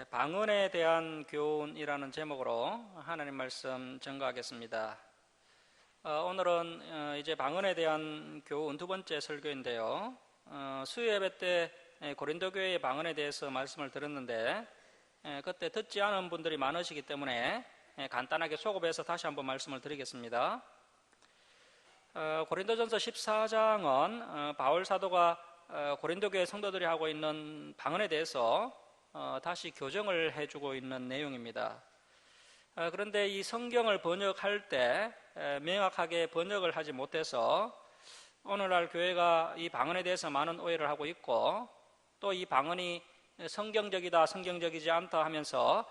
방언에 대한 교훈이라는 제목으로 하나님 말씀 전가하겠습니다. 오늘은 이제 방언에 대한 교훈 두 번째 설교인데요. 수요 예배 때 고린도 교회의 방언에 대해서 말씀을 들었는데 그때 듣지 않은 분들이 많으시기 때문에 간단하게 소급해서 다시 한번 말씀을 드리겠습니다. 고린도전서 14장은 바울 사도가 고린도 교회 성도들이 하고 있는 방언에 대해서 다시 교정을 해주고 있는 내용입니다. 그런데 이 성경을 번역할 때 명확하게 번역을 하지 못해서 오늘날 교회가 이 방언에 대해서 많은 오해를 하고 있고, 또 이 방언이 성경적이다 성경적이지 않다 하면서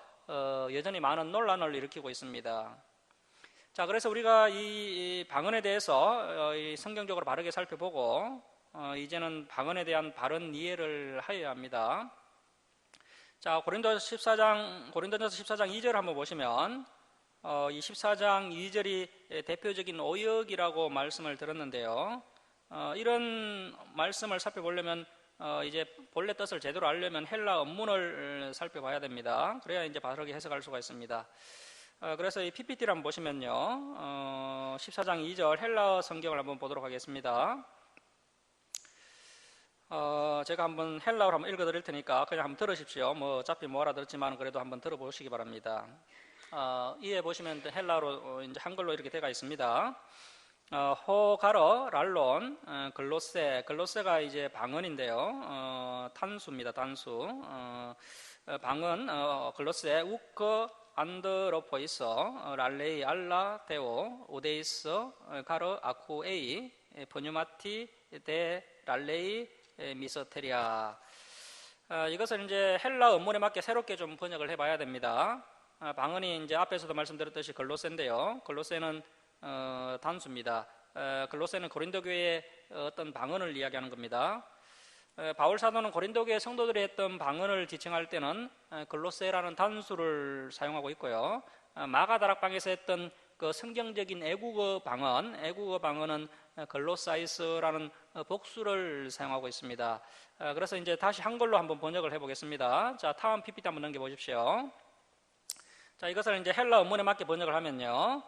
여전히 많은 논란을 일으키고 있습니다. 자, 그래서 우리가 이 방언에 대해서 성경적으로 바르게 살펴보고 이제는 방언에 대한 바른 이해를 하여야 합니다. 자, 고린도전서 14장 2절 한번 보시면 이 14장 2절이 대표적인 오역이라고 말씀을 들었는데요. 이런 말씀을 살펴보려면 이제 본래 뜻을 제대로 알려면 헬라 원문을 살펴봐야 됩니다. 그래야 이제 바르게 해석할 수가 있습니다. 그래서 이 PPT를 한번 보시면요, 14장 2절 헬라어 성경을 한번 보도록 하겠습니다. 제가 한번 헬라어로 한번 읽어드릴 테니까 그냥 한번 들으십시오. 어차피 못 알아들었지만 그래도 한번 들어보시기 바랍니다. 이에 보시면 헬라어로 이제 한글로 이렇게 되어 있습니다. 호가러, 랄론, 글로세가 이제 방언인데요. 단수입니다. 단수. 방언, 글로세, 우커, 안드로포이스, 랄레이, 알라, 데오, 오데이스, 가르, 아쿠에이, 포뉴마티, 데, 랄레이, 미서테리아. 이것을 이제 헬라 원문에 맞게 새롭게 좀 번역을 해봐야 됩니다. 방언이 이제 앞에서도 말씀드렸듯이 글로세인데요. 글로세는 단수입니다. 글로세는 고린도 교회의 어떤 방언을 이야기하는 겁니다. 바울 사도는 고린도 교회 성도들이 했던 방언을 지칭할 때는 글로세라는 단수를 사용하고 있고요. 마가다락방에서 했던 그 성경적인 애국어 방언은 글로사이스라는 복수를 사용하고 있습니다. 그래서 이제 다시 한글로 한번 번역을 해보겠습니다. 자, 다음 PPT 한번 넘겨보십시오. 자, 이것을 이제 헬라 원문에 맞게 번역을 하면요,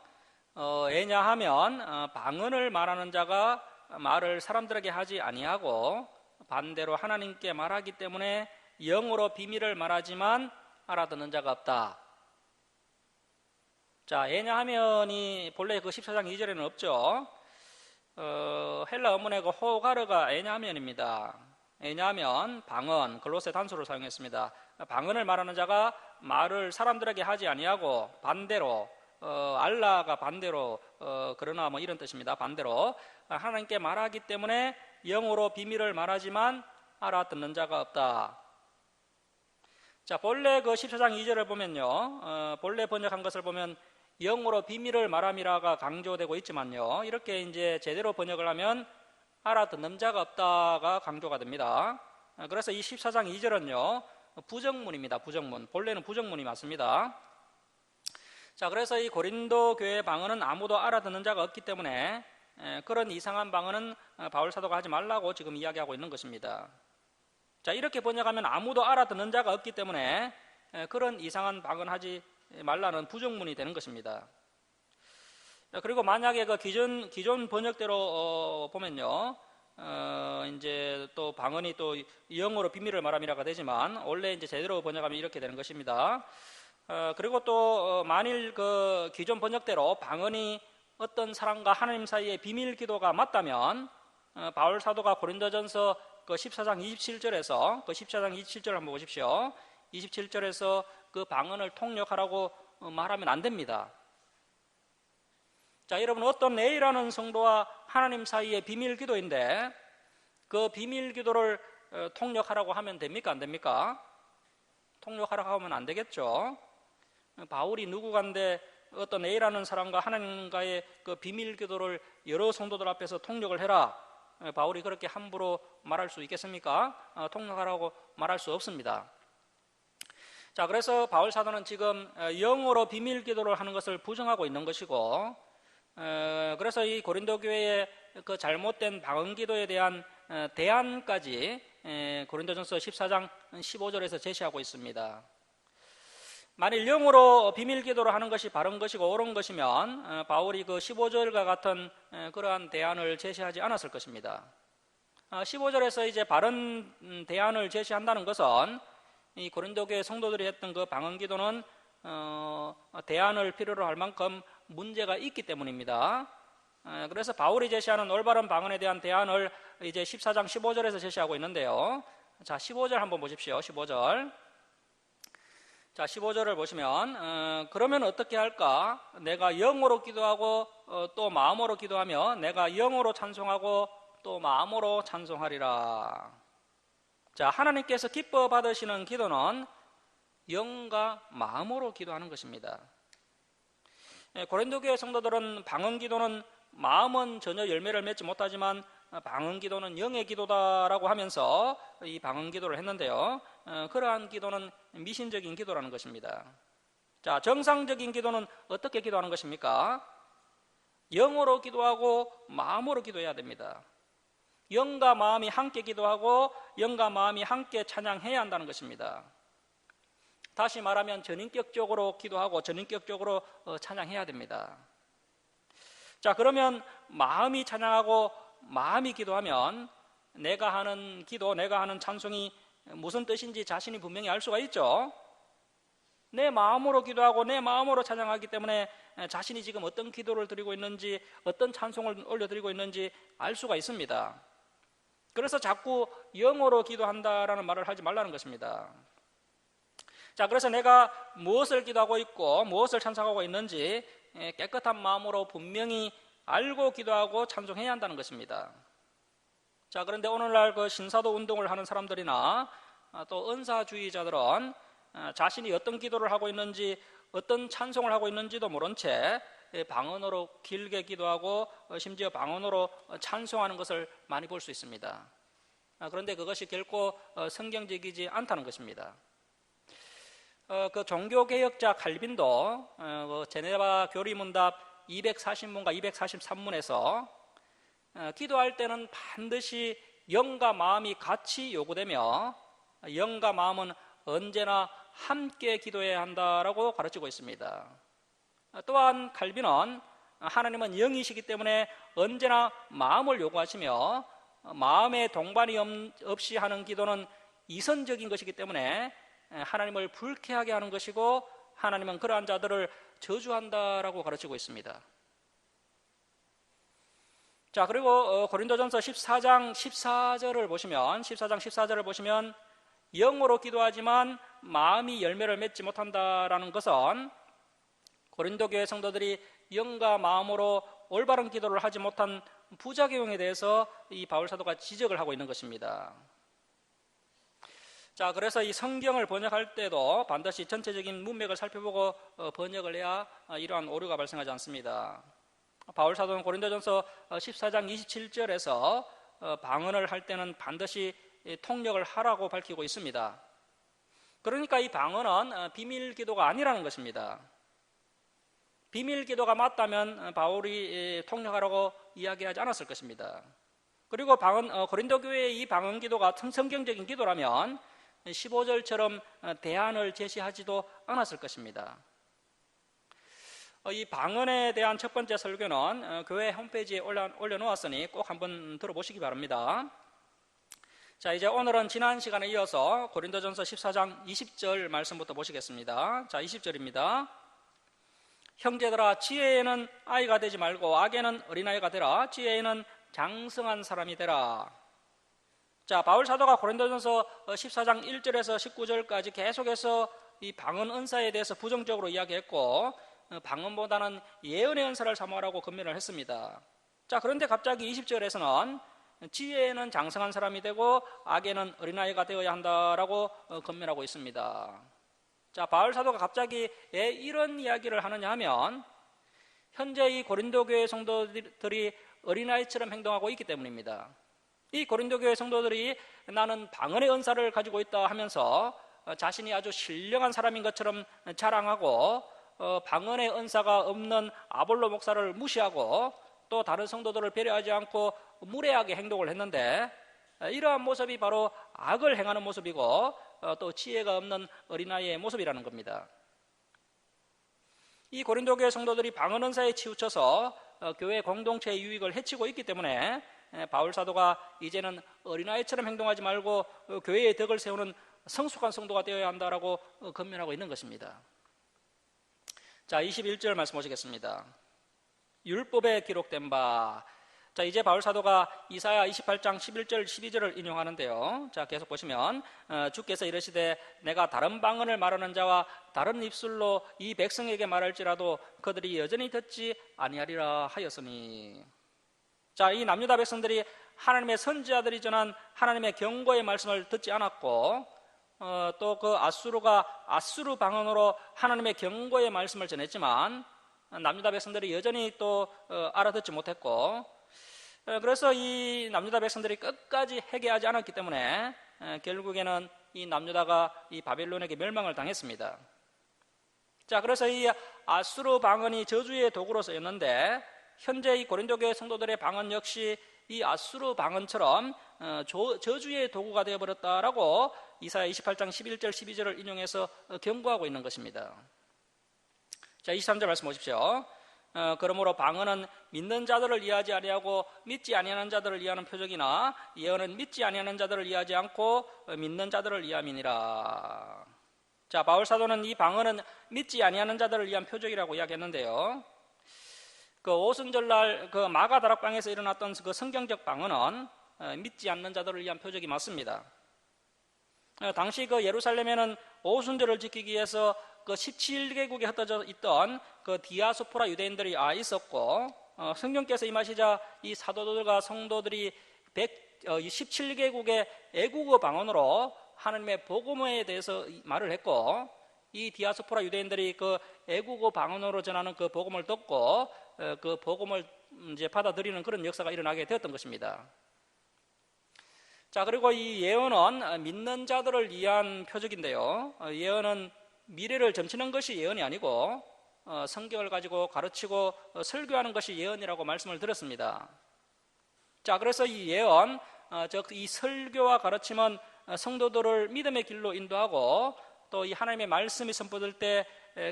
왜냐하면 방언을 말하는 자가 말을 사람들에게 하지 아니하고 반대로 하나님께 말하기 때문에 영어로 비밀을 말하지만 알아듣는 자가 없다. 자, 왜냐하면이 본래 그 14장 2절에는 없죠. 헬라 원문의 그 호가르가 왜냐하면입니다. 왜냐하면 방언, 글로세 단수를 사용했습니다. 방언을 말하는 자가 말을 사람들에게 하지 아니하고 반대로 알라가 반대로 그러나 이런 뜻입니다. 반대로 하나님께 말하기 때문에 영어로 비밀을 말하지만 알아듣는 자가 없다. 자, 본래 그 14장 2절을 보면요, 본래 번역한 것을 보면 영어로 비밀을 말함이라가 강조되고 있지만요, 이렇게 이제 제대로 번역을 하면 알아듣는 자가 없다가 강조가 됩니다. 그래서 이 14장 2절은요 부정문입니다. 부정문. 본래는 부정문이 맞습니다. 자, 그래서 이 고린도 교회 방언은 아무도 알아듣는 자가 없기 때문에 그런 이상한 방언은 바울 사도가 하지 말라고 지금 이야기하고 있는 것입니다. 자, 이렇게 번역하면 아무도 알아듣는 자가 없기 때문에 그런 이상한 방언 하지 말라는 부정문이 되는 것입니다. 그리고 만약에 그 기존 번역대로 보면요, 이제 또 방언이 또 영어로 비밀을 말함이라가 되지만 원래 이제 제대로 번역하면 이렇게 되는 것입니다. 그리고 또 만일 그 기존 번역대로 방언이 어떤 사람과 하나님 사이의 비밀 기도가 맞다면 바울 사도가 고린도전서 그 14장 27절에서 그 14장 27절 한번 보십시오. 27절에서 그 방언을 통역하라고 말하면 안 됩니다. 자, 여러분, 어떤 A라는 성도와 하나님 사이의 비밀 기도인데 그 비밀 기도를 통역하라고 하면 됩니까? 안 됩니까? 통역하라고 하면 안 되겠죠. 바울이 누구간데 어떤 A라는 사람과 하나님과의 그 비밀 기도를 여러 성도들 앞에서 통역을 해라, 바울이 그렇게 함부로 말할 수 있겠습니까? 통역하라고 말할 수 없습니다. 자, 그래서 바울 사도는 지금 영어로 비밀 기도를 하는 것을 부정하고 있는 것이고, 그래서 이 고린도 교회의 그 잘못된 방언 기도에 대한 대안까지 고린도전서 14장 15절에서 제시하고 있습니다. 만일 영으로 비밀 기도를 하는 것이 바른 것이고 옳은 것이면 바울이 그 15절과 같은 그러한 대안을 제시하지 않았을 것입니다. 15절에서 이제 바른 대안을 제시한다는 것은 이 고린도 교회 성도들이 했던 그 방언 기도는 대안을 필요로 할 만큼 문제가 있기 때문입니다. 그래서 바울이 제시하는 올바른 방언에 대한 대안을 이제 14장 15절에서 제시하고 있는데요. 자, 15절 한번 보십시오. 15절. 자, 15절을 보시면 그러면 어떻게 할까? 내가 영어로 기도하고 또 마음으로 기도하며 내가 영어로 찬송하고 또 마음으로 찬송하리라. 자, 하나님께서 기뻐 받으시는 기도는 영과 마음으로 기도하는 것입니다. 고린도 교회 성도들은 방언 기도는 마음은 전혀 열매를 맺지 못하지만 방언 기도는 영의 기도다라고 하면서 이 방언 기도를 했는데요. 그러한 기도는 미신적인 기도라는 것입니다. 자, 정상적인 기도는 어떻게 기도하는 것입니까? 영으로 기도하고 마음으로 기도해야 됩니다. 영과 마음이 함께 기도하고 영과 마음이 함께 찬양해야 한다는 것입니다. 다시 말하면 전인격적으로 기도하고 전인격적으로 찬양해야 됩니다. 자, 그러면 마음이 찬양하고 마음이 기도하면 내가 하는 기도, 내가 하는 찬송이 무슨 뜻인지 자신이 분명히 알 수가 있죠. 내 마음으로 기도하고 내 마음으로 찬양하기 때문에 자신이 지금 어떤 기도를 드리고 있는지, 어떤 찬송을 올려드리고 있는지 알 수가 있습니다. 그래서 자꾸 영어로 기도한다라는 말을 하지 말라는 것입니다. 자, 그래서 내가 무엇을 기도하고 있고 무엇을 찬송하고 있는지 깨끗한 마음으로 분명히 알고 기도하고 찬송해야 한다는 것입니다. 자, 그런데 오늘날 그 신사도 운동을 하는 사람들이나 또 은사주의자들은 자신이 어떤 기도를 하고 있는지 어떤 찬송을 하고 있는지도 모른 채 방언으로 길게 기도하고 심지어 방언으로 찬송하는 것을 많이 볼 수 있습니다. 그런데 그것이 결코 성경적이지 않다는 것입니다. 그 종교개혁자 칼빈도 제네바 교리문답 240문과 243문에서 기도할 때는 반드시 영과 마음이 같이 요구되며 영과 마음은 언제나 함께 기도해야 한다라고 가르치고 있습니다. 또한 칼빈은 하나님은 영이시기 때문에 언제나 마음을 요구하시며 마음의 동반이 없이 하는 기도는 이선적인 것이기 때문에 하나님을 불쾌하게 하는 것이고 하나님은 그러한 자들을 저주한다라고 가르치고 있습니다. 자, 그리고 고린도전서 14장 14절을 보시면 영어로 기도하지만 마음이 열매를 맺지 못한다라는 것은 고린도 교회 성도들이 영과 마음으로 올바른 기도를 하지 못한 부작용에 대해서 이 바울 사도가 지적을 하고 있는 것입니다. 자, 그래서 이 성경을 번역할 때도 반드시 전체적인 문맥을 살펴보고 번역을 해야 이러한 오류가 발생하지 않습니다. 바울 사도는 고린도전서 14장 27절에서 방언을 할 때는 반드시 통역을 하라고 밝히고 있습니다. 그러니까 이 방언은 비밀 기도가 아니라는 것입니다. 비밀 기도가 맞다면 바울이 통역하라고 이야기하지 않았을 것입니다. 그리고 고린도 교회의 이 방언 기도가 성경적인 기도라면 15절처럼 대안을 제시하지도 않았을 것입니다. 이 방언에 대한 첫 번째 설교는 교회 홈페이지에 올려놓았으니 꼭 한번 들어보시기 바랍니다. 자, 이제 오늘은 지난 시간에 이어서 고린도전서 14장 20절 말씀부터 보시겠습니다. 자, 20절입니다. 형제들아, 지혜에는 아이가 되지 말고 악에는 어린아이가 되라. 지혜에는 장성한 사람이 되라. 자, 바울 사도가 고린도전서 14장 1절에서 19절까지 계속해서 이 방언 은사에 대해서 부정적으로 이야기했고 방언보다는 예언의 은사를 사모하라고 권면을 했습니다. 자, 그런데 갑자기 20절에서는 지혜에는 장성한 사람이 되고 악에는 어린아이가 되어야 한다라고 권면하고 있습니다. 자, 바울 사도가 갑자기 왜 이런 이야기를 하느냐 하면 현재 이 고린도 교회 성도들이 어린아이처럼 행동하고 있기 때문입니다. 이 고린도 교회 성도들이 나는 방언의 은사를 가지고 있다 하면서 자신이 아주 신령한 사람인 것처럼 자랑하고 방언의 은사가 없는 아볼로 목사를 무시하고 또 다른 성도들을 배려하지 않고 무례하게 행동을 했는데 이러한 모습이 바로 악을 행하는 모습이고 또 지혜가 없는 어린아이의 모습이라는 겁니다. 이 고린도 교회 성도들이 방언 은사에 치우쳐서 교회 공동체의 유익을 해치고 있기 때문에 바울 사도가 이제는 어린아이처럼 행동하지 말고 교회의 덕을 세우는 성숙한 성도가 되어야 한다라고 권면하고 있는 것입니다. 자, 21절 말씀 보시겠습니다. 율법에 기록된 바. 자, 이제 바울 사도가 이사야 28장 11절 12절을 인용하는데요. 자, 계속 보시면 주께서 이르시되 내가 다른 방언을 말하는 자와 다른 입술로 이 백성에게 말할지라도 그들이 여전히 듣지 아니하리라 하였으니. 자, 이 남유다 백성들이 하나님의 선지자들이 전한 하나님의 경고의 말씀을 듣지 않았고 또 그 아수르가 아수르 방언으로 하나님의 경고의 말씀을 전했지만 남유다 백성들이 여전히 또 알아듣지 못했고, 그래서 이 남유다 백성들이 끝까지 회개하지 않았기 때문에 결국에는 이 남유다가 이 바벨론에게 멸망을 당했습니다. 자, 그래서 이 아수르 방언이 저주의 도구로 쓰였는데 현재 이 고린도 교회 성도들의 방언 역시 이 아수르 방언처럼 저주의 도구가 되어버렸다라고 이사야 28장 11절 12절을 인용해서 경고하고 있는 것입니다. 자, 23절 말씀 보십시오. 그러므로 방언은 믿는 자들을 이해하지 아니하고 믿지 아니하는 자들을 이해하는 표적이나 예언은 믿지 아니하는 자들을 이해하지 않고 믿는 자들을 이해함이니라. 자, 바울 사도는 이 방언은 믿지 아니하는 자들을 위한 표적이라고 이야기했는데요. 그 오순절날 그 마가 다락방에서 일어났던 그 성경적 방언은 믿지 않는 자들을 위한 표적이 맞습니다. 당시 그 예루살렘에는 오순절을 지키기 위해서 그 17개국에 흩어져 있던 그 디아스포라 유대인들이 있었고, 성령께서 임하시자 이 사도들과 성도들이 17개국의 애국어 방언으로 하나님의 복음에 대해서 말을 했고, 이 디아스포라 유대인들이 그 애국어 방언으로 전하는 그 복음을 듣고 그 복음을 이제 받아들이는 그런 역사가 일어나게 되었던 것입니다. 자, 그리고 이 예언은 믿는 자들을 위한 표적인데요. 예언은 미래를 점치는 것이 예언이 아니고 성경을 가지고 가르치고 설교하는 것이 예언이라고 말씀을 드렸습니다. 자, 그래서 이 예언, 즉 이 설교와 가르침은 성도들을 믿음의 길로 인도하고 또 이 하나님의 말씀이 선포될 때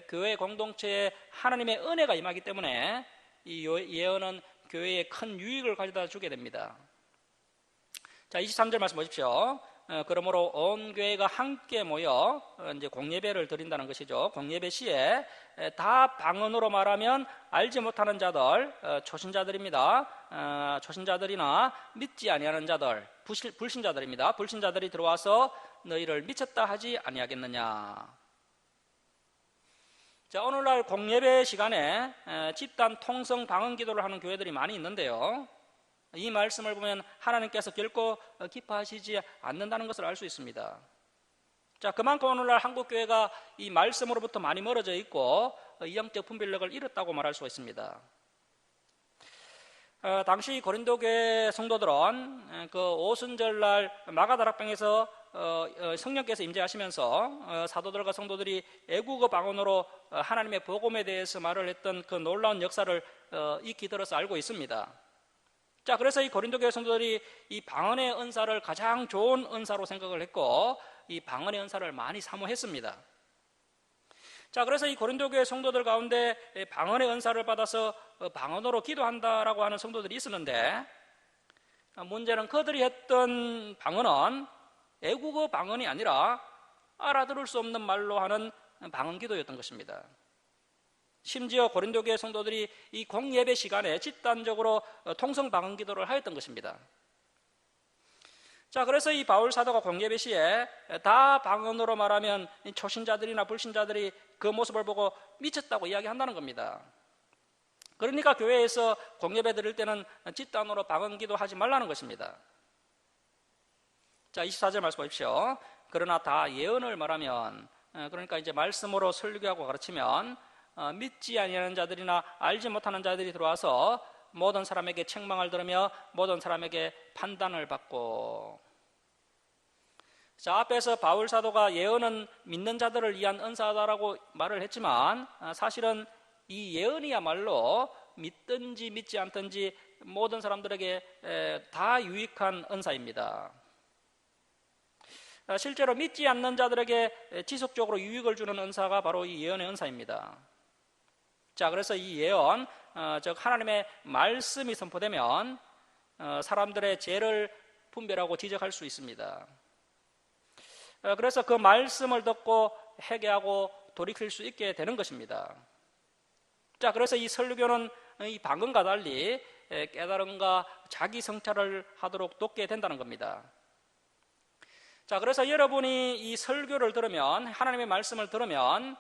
교회 공동체에 하나님의 은혜가 임하기 때문에 이 예언은 교회에 큰 유익을 가져다 주게 됩니다. 자, 23절 말씀 보십시오. 그러므로 온 교회가 함께 모여 이제 공예배를 드린다는 것이죠. 공예배 시에 다 방언으로 말하면 알지 못하는 자들, 초신자들입니다. 초신자들이나 믿지 아니하는 자들, 불신자들입니다. 불신자들이 들어와서 너희를 미쳤다 하지 아니하겠느냐. 자, 오늘날 공예배 시간에 집단 통성 방언 기도를 하는 교회들이 많이 있는데요. 이 말씀을 보면 하나님께서 결코 기뻐하시지 않는다는 것을 알 수 있습니다. 자, 그만큼 오늘날 한국교회가 이 말씀으로부터 많이 멀어져 있고 영적 분별력을 잃었다고 말할 수가 있습니다. 당시 고린도 교회 성도들은 그 오순절날 마가다락방에서 성령께서 임재하시면서 사도들과 성도들이 애국어 방언으로 하나님의 복음에 대해서 말을 했던 그 놀라운 역사를 익히 들어서 알고 있습니다. 자, 그래서 이 고린도 교회 성도들이 이 방언의 은사를 가장 좋은 은사로 생각을 했고 이 방언의 은사를 많이 사모했습니다. 자, 그래서 이 고린도 교회 성도들 가운데 방언의 은사를 받아서 방언으로 기도한다라고 하는 성도들이 있었는데, 문제는 그들이 했던 방언은 애국어 방언이 아니라 알아들을 수 없는 말로 하는 방언 기도였던 것입니다. 심지어 고린도 교회 성도들이 이 공예배 시간에 집단적으로 통성 방언 기도를 하였던 것입니다. 자, 그래서 이 바울 사도가 공예배 시에 다 방언으로 말하면 초신자들이나 불신자들이 그 모습을 보고 미쳤다고 이야기한다는 겁니다. 그러니까 교회에서 공예배 드릴 때는 집단으로 방언 기도하지 말라는 것입니다. 자, 24절 말씀 보십시오. 그러나 다 예언을 말하면, 그러니까 이제 말씀으로 설교하고 가르치면 믿지 아니하는 자들이나 알지 못하는 자들이 들어와서 모든 사람에게 책망을 들으며 모든 사람에게 판단을 받고. 자, 앞에서 바울 사도가 예언은 믿는 자들을 위한 은사다라고 말을 했지만 사실은 이 예언이야말로 믿든지 믿지 않든지 모든 사람들에게 다 유익한 은사입니다. 실제로 믿지 않는 자들에게 지속적으로 유익을 주는 은사가 바로 이 예언의 은사입니다. 자, 그래서 이 예언, 즉 하나님의 말씀이 선포되면 사람들의 죄를 분별하고 지적할 수 있습니다. 그래서 그 말씀을 듣고 회개하고 돌이킬 수 있게 되는 것입니다. 자, 그래서 이 설교는 이 방언과 달리 깨달음과 자기 성찰을 하도록 돕게 된다는 겁니다. 자, 그래서 여러분이 이 설교를 들으면, 하나님의 말씀을 들으면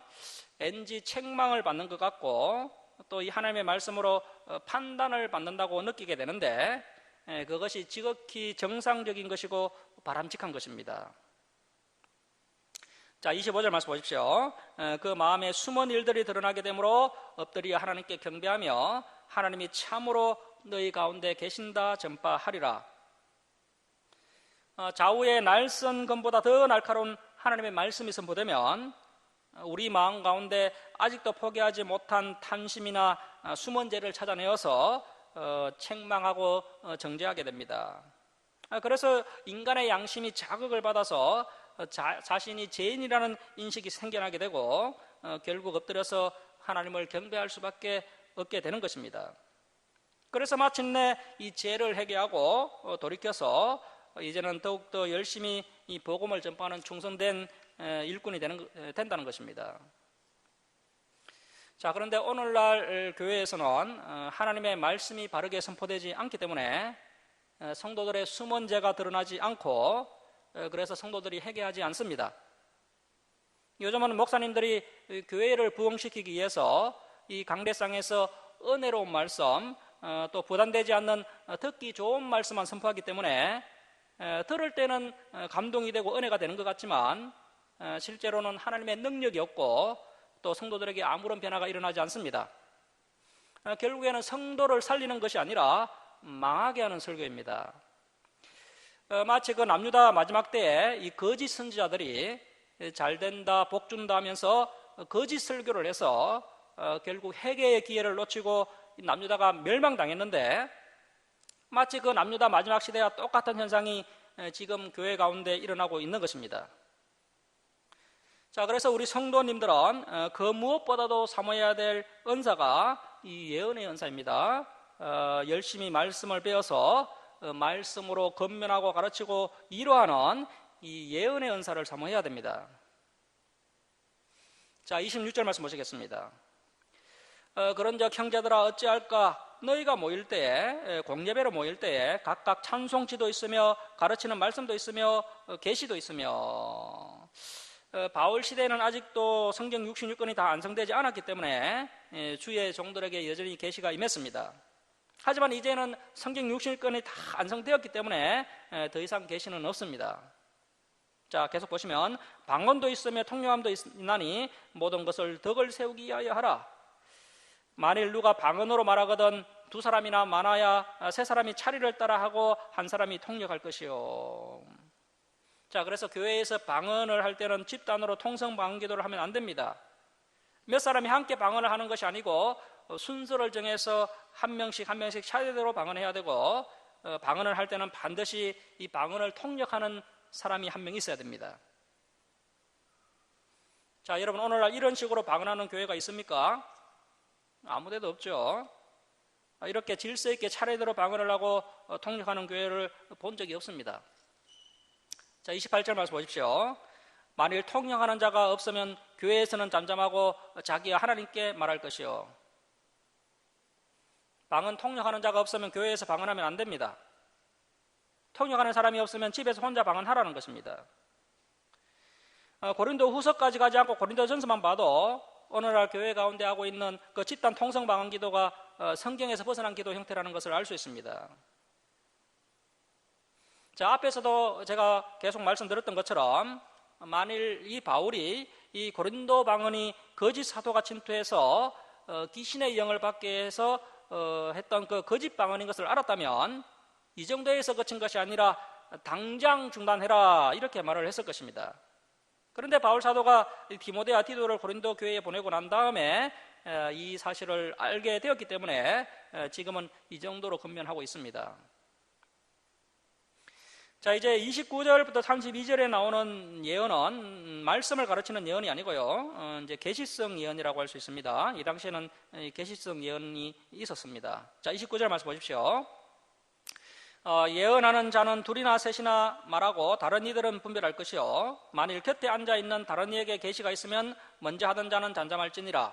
왠지 책망을 받는 것 같고 또 이 하나님의 말씀으로 판단을 받는다고 느끼게 되는데 그것이 지극히 정상적인 것이고 바람직한 것입니다. 자, 25절 말씀 보십시오. 그 마음에 숨은 일들이 드러나게 되므로 엎드려 하나님께 경배하며 하나님이 참으로 너희 가운데 계신다 전파하리라. 좌우의 날선 검보다 더 날카로운 하나님의 말씀이 선포되면 우리 마음 가운데 아직도 포기하지 못한 탐심이나 숨은 죄를 찾아내어서 책망하고 정죄하게 됩니다. 그래서 인간의 양심이 자극을 받아서 자신이 죄인이라는 인식이 생겨나게 되고 결국 엎드려서 하나님을 경배할 수밖에 없게 되는 것입니다. 그래서 마침내 이 죄를 회개하고 돌이켜서 이제는 더욱더 열심히 이 복음을 전파하는 충성된 일꾼이 된다는 것입니다. 자, 그런데 오늘날 교회에서는 하나님의 말씀이 바르게 선포되지 않기 때문에 성도들의 숨은 죄가 드러나지 않고 그래서 성도들이 회개하지 않습니다. 요즘은 목사님들이 교회를 부흥시키기 위해서 이 강대상에서 은혜로운 말씀 또 부담되지 않는 듣기 좋은 말씀만 선포하기 때문에 들을 때는 감동이 되고 은혜가 되는 것 같지만 실제로는 하나님의 능력이 없고 또 성도들에게 아무런 변화가 일어나지 않습니다. 결국에는 성도를 살리는 것이 아니라 망하게 하는 설교입니다. 마치 그 남유다 마지막 때에 이 거짓 선지자들이 잘된다 복준다 하면서 거짓 설교를 해서 결국 회개의 기회를 놓치고 남유다가 멸망당했는데 마치 그 남유다 마지막 시대와 똑같은 현상이 지금 교회 가운데 일어나고 있는 것입니다. 자, 그래서 우리 성도님들은 그 무엇보다도 사모해야 될 은사가 이 예언의 은사입니다. 열심히 말씀을 배워서 말씀으로 권면하고 가르치고 위로하는 이 예언의 은사를 사모해야 됩니다. 자, 26절 말씀 보시겠습니다. 그런즉 형제들아 어찌할까? 너희가 모일 때에 공예배로 모일 때에 각각 찬송지도 있으며 가르치는 말씀도 있으며 계시도 있으며 바울 시대에는 아직도 성경 66권이 다 완성되지 않았기 때문에 주의 종들에게 여전히 계시가 임했습니다. 하지만 이제는 성경 66권이 다 완성되었기 때문에 더 이상 계시는 없습니다. 자, 계속 보시면 방언도 있으며 통용함도 있나니 모든 것을 덕을 세우기 위하여 하라. 만일 누가 방언으로 말하거든 두 사람이나 많아야 세 사람이 차리를 따라 하고 한 사람이 통역할 것이요. 자, 그래서 교회에서 방언을 할 때는 집단으로 통성 방언 기도를 하면 안 됩니다. 몇 사람이 함께 방언을 하는 것이 아니고 순서를 정해서 한 명씩 차례대로 방언해야 되고 방언을 할 때는 반드시 이 방언을 통역하는 사람이 한 명 있어야 됩니다. 자, 여러분 오늘날 이런 식으로 방언하는 교회가 있습니까? 아무 데도 없죠. 이렇게 질서 있게 차례대로 방언을 하고 통역하는 교회를 본 적이 없습니다. 자, 28절 말씀 보십시오. 만일 통역하는 자가 없으면 교회에서는 잠잠하고 자기가 하나님께 말할 것이요. 방언 통역하는 자가 없으면 교회에서 방언하면 안 됩니다. 통역하는 사람이 없으면 집에서 혼자 방언하라는 것입니다. 고린도 후서까지 가지 않고 고린도 전서만 봐도 오늘날 교회 가운데 하고 있는 그 집단 통성 방언 기도가 성경에서 벗어난 기도 형태라는 것을 알 수 있습니다. 자, 앞에서도 제가 계속 말씀드렸던 것처럼 만일 이 바울이 이 고린도 방언이 거짓 사도가 침투해서 귀신의 영을 받게 해서 했던 그 거짓 방언인 것을 알았다면 이 정도에서 그친 것이 아니라 당장 중단해라 이렇게 말을 했을 것입니다. 그런데 바울 사도가 디모데와 디도를 고린도 교회에 보내고 난 다음에 이 사실을 알게 되었기 때문에 지금은 이 정도로 권면하고 있습니다. 자, 이제 29절부터 32절에 나오는 예언은 말씀을 가르치는 예언이 아니고요. 이제 계시성 예언이라고 할 수 있습니다. 이 당시에는 계시성 예언이 있었습니다. 자, 29절 말씀 보십시오. 예언하는 자는 둘이나 셋이나 말하고 다른 이들은 분별할 것이요. 만일 곁에 앉아있는 다른 이에게 계시가 있으면 먼저 하던 자는 잠잠할지니라.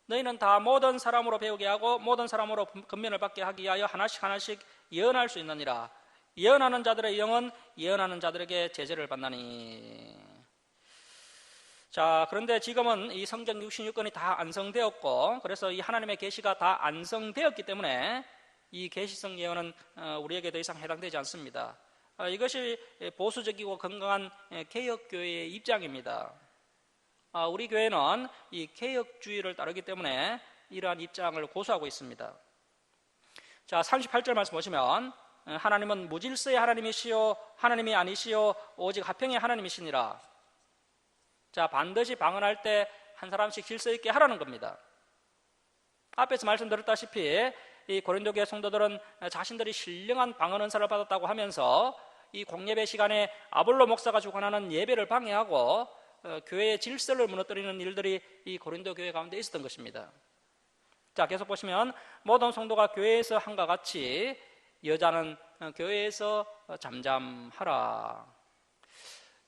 너희는 다 모든 사람으로 배우게 하고 모든 사람으로 권면을 받게 하기 위하여 하나씩 예언할 수 있느니라. 예언하는 자들의 영은 예언하는 자들에게 제재를 받나니. 자, 그런데 지금은 이 성경 66권이 다 완성되었고, 그래서 이 하나님의 계시가 다 완성되었기 때문에 이 계시성 예언은 우리에게 더 이상 해당되지 않습니다. 이것이 보수적이고 건강한 개혁교회의 입장입니다. 우리 교회는 이 개혁주의를 따르기 때문에 이러한 입장을 고수하고 있습니다. 자, 38절 말씀 보시면 하나님은 무질서의 하나님이시요 하나님이 아니시요 오직 화평의 하나님이시니라. 자, 반드시 방언할 때 한 사람씩 질서 있게 하라는 겁니다. 앞에서 말씀드렸다시피 이 고린도 교회 성도들은 자신들이 신령한 방언 은사를 받았다고 하면서 이 공예배 시간에 아볼로 목사가 주관하는 예배를 방해하고 교회의 질서를 무너뜨리는 일들이 이 고린도 교회 가운데 있었던 것입니다. 자, 계속 보시면 모든 성도가 교회에서 한과 같이 여자는 교회에서 잠잠하라.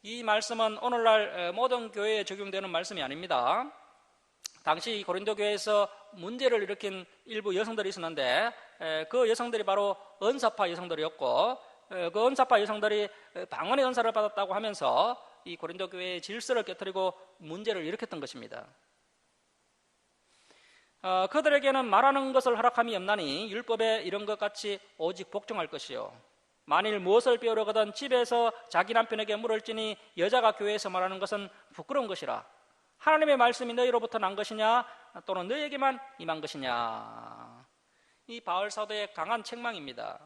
이 말씀은 오늘날 모든 교회에 적용되는 말씀이 아닙니다. 당시 고린도 교회에서 문제를 일으킨 일부 여성들이 있었는데 그 여성들이 바로 은사파 여성들이었고, 그 은사파 여성들이 방언의 은사를 받았다고 하면서 이 고린도 교회의 질서를 깨뜨리고 문제를 일으켰던 것입니다. 그들에게는 말하는 것을 허락함이 없나니 율법에 이런 것 같이 오직 복종할 것이요. 만일 무엇을 배우려거든 집에서 자기 남편에게 물을지니 여자가 교회에서 말하는 것은 부끄러운 것이라. 하나님의 말씀이 너희로부터 난 것이냐 또는 너희에게만 임한 것이냐. 이 바울 사도의 강한 책망입니다.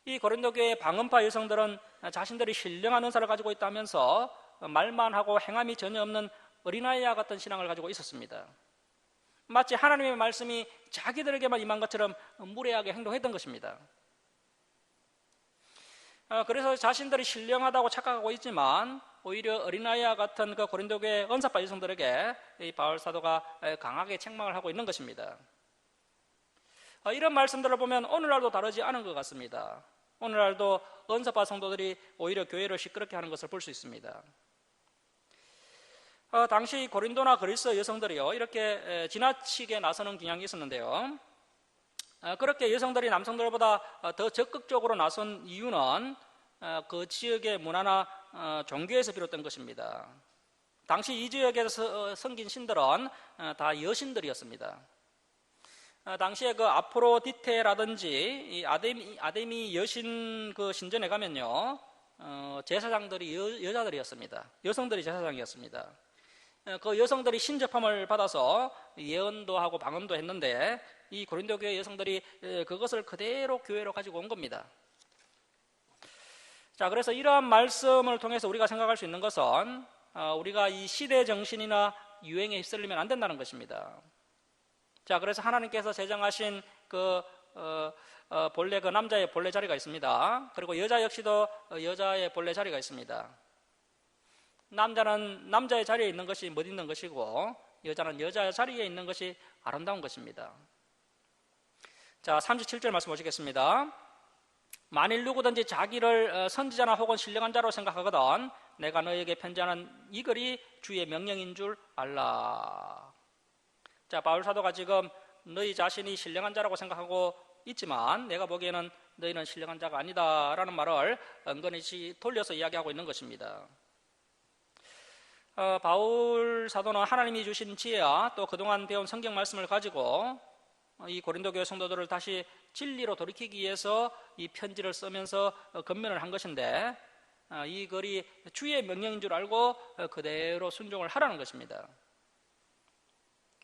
이 고린도 교회의 방언파 여성들은 자신들이 신령한 은사를 가지고 있다면서 말만 하고 행함이 전혀 없는 어린아이와 같은 신앙을 가지고 있었습니다. 마치 하나님의 말씀이 자기들에게만 임한 것처럼 무례하게 행동했던 것입니다. 그래서 자신들이 신령하다고 착각하고 있지만 오히려 어린아이와 같은 그 고린도 교회 은사파 여성들에게 이 바울 사도가 강하게 책망을 하고 있는 것입니다. 이런 말씀들을 보면 오늘날도 다르지 않은 것 같습니다. 오늘날도 은사파 성도들이 오히려 교회를 시끄럽게 하는 것을 볼 수 있습니다. 당시 고린도나 그리스 여성들이요 이렇게 지나치게 나서는 경향이 있었는데요. 그렇게 여성들이 남성들보다 더 적극적으로 나선 이유는 그 지역의 문화나 종교에서 비롯된 것입니다. 당시 이 지역에서 섬긴 신들은 다 여신들이었습니다. 당시에 그 아프로디테라든지 이 아데미 여신 그 신전에 가면요 제사장들이 여자들이었습니다. 여성들이 제사장이었습니다. 그 여성들이 신접함을 받아서 예언도 하고 방언도 했는데 이 고린도 교회 여성들이 그것을 그대로 교회로 가지고 온 겁니다. 자, 그래서 이러한 말씀을 통해서 우리가 생각할 수 있는 것은 우리가 이 시대 정신이나 유행에 휩쓸리면 안 된다는 것입니다. 자, 그래서 하나님께서 제정하신 본래 그 남자의 본래 자리가 있습니다. 그리고 여자 역시도 여자의 본래 자리가 있습니다. 남자는 남자의 자리에 있는 것이 멋있는 것이고 여자는 여자의 자리에 있는 것이 아름다운 것입니다. 자, 37절 말씀 보시겠습니다. 만일 누구든지 자기를 선지자나 혹은 신령한 자로 생각하거든 내가 너에게 편지하는 이 글이 주의 명령인 줄 알라. 자, 바울 사도가 지금 너희 자신이 신령한 자라고 생각하고 있지만 내가 보기에는 너희는 신령한 자가 아니다라는 말을 은근히 돌려서 이야기하고 있는 것입니다. 바울 사도는 하나님이 주신 지혜와 또 그동안 배운 성경 말씀을 가지고 이 고린도 교회 성도들을 다시 진리로 돌이키기 위해서 이 편지를 쓰면서 권면을 한 것인데 이 글이 주의 명령인 줄 알고 그대로 순종을 하라는 것입니다.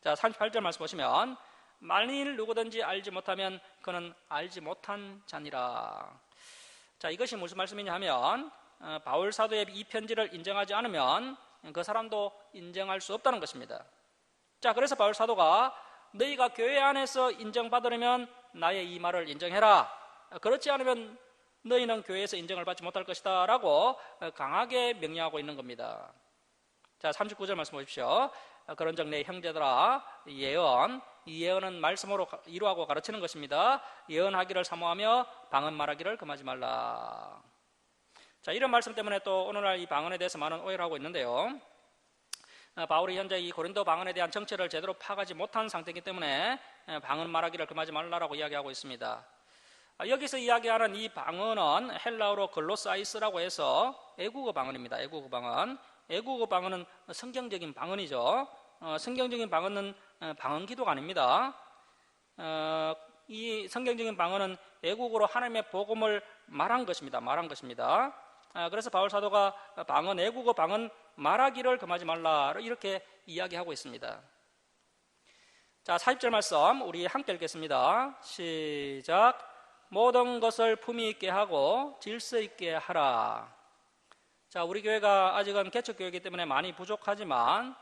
자, 38절 말씀 보시면 만일 누구든지 알지 못하면 그는 알지 못한 자니라. 자, 이것이 무슨 말씀이냐 하면 바울 사도의 이 편지를 인정하지 않으면 그 사람도 인정할 수 없다는 것입니다. 자, 그래서 바울 사도가 너희가 교회 안에서 인정받으려면 나의 이 말을 인정해라. 그렇지 않으면 너희는 교회에서 인정을 받지 못할 것이다 라고 강하게 명령하고 있는 겁니다. 자, 39절 말씀 보십시오. 그런즉 내 형제들아, 이 예언은 말씀으로 이루하고 가르치는 것입니다. 예언하기를 사모하며 방언 말하기를 금하지 말라. 자, 이런 말씀 때문에 또 오늘날 이 방언에 대해서 많은 오해를 하고 있는데요. 바울이 현재 이 고린도 방언에 대한 정체를 제대로 파악하지 못한 상태이기 때문에 방언 말하기를 금하지 말라라고 이야기하고 있습니다. 여기서 이야기하는 이 방언은 헬라어로 글로사이스라고 해서 애국어 방언입니다. 애국어 방언. 애국어 방언은 성경적인 방언이죠. 성경적인 방언은 방언 기도가 아닙니다. 이 성경적인 방언은 애국어로 하나님의 복음을 말한 것입니다. 그래서 바울 사도가 방언, 애국어 방언 말하기를 금하지 말라 이렇게 이야기하고 있습니다. 자, 40절 말씀 우리 함께 읽겠습니다. 시작. 모든 것을 품위 있게 하고 질서 있게 하라. 자, 우리 교회가 아직은 개척교회이기 때문에 많이 부족하지만